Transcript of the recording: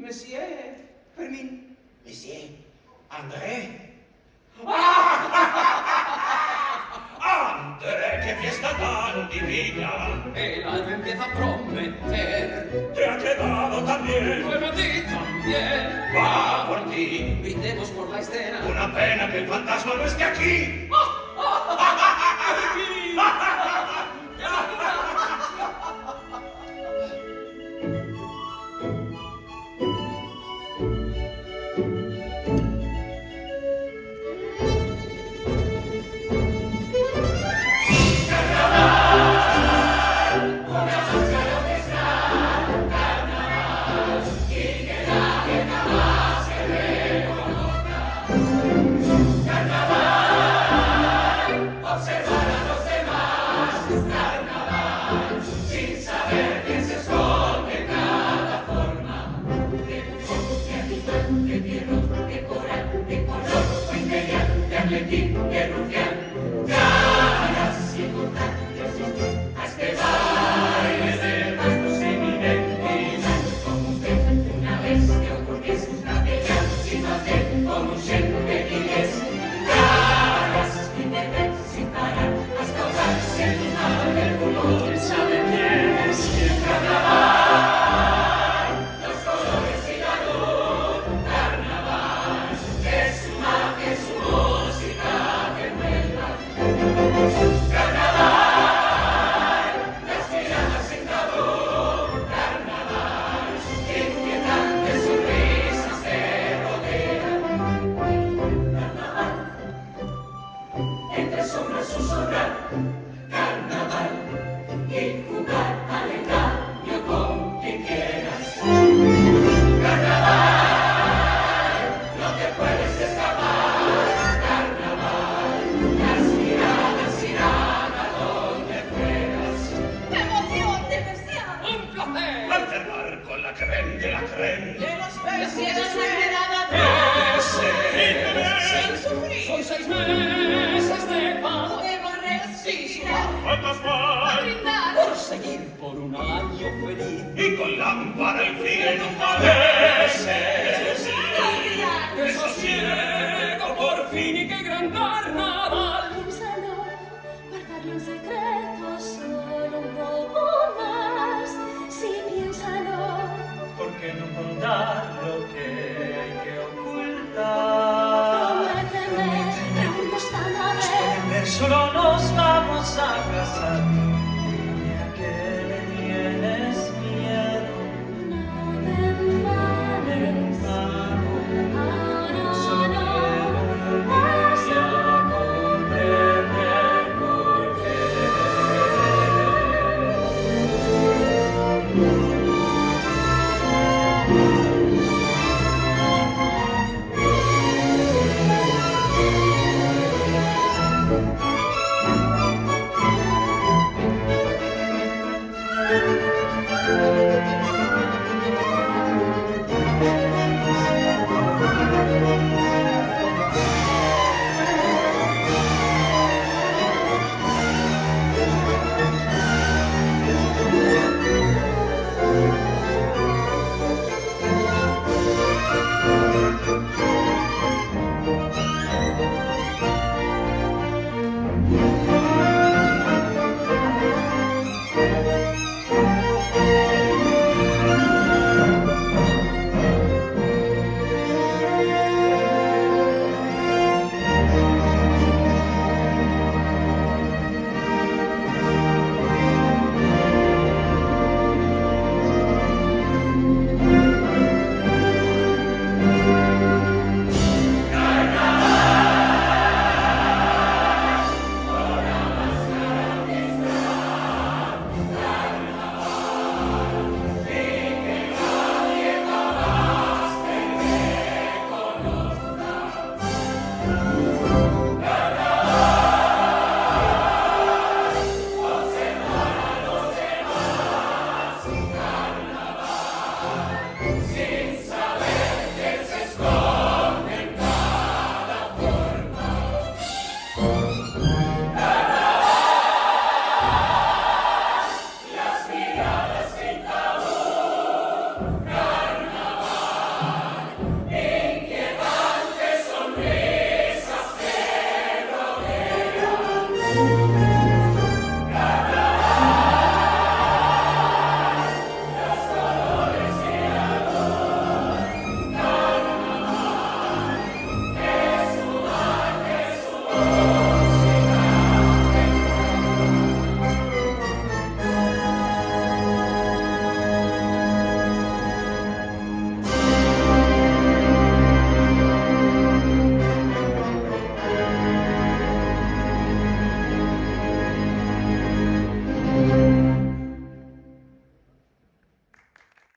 Monsieur, Fermín. Monsieur, André. André, qué fiesta tan divina. El alma empieza a prometer. Te ha quedado también. Bueno, a ti también. Va por ti. Brindemos por la escena. Una pena que el fantasma no esté aquí. Por un año feliz y con lámpara el fin ese sosiego por fin y qué gran carnaval. Piénsalo, guardarlo en secreto solo un poco más. Sí, piénsalo. ¿Por qué no contar lo que hay que ocultar? Prométeme, preguntas tan a ver. Solo nos vamos a casar.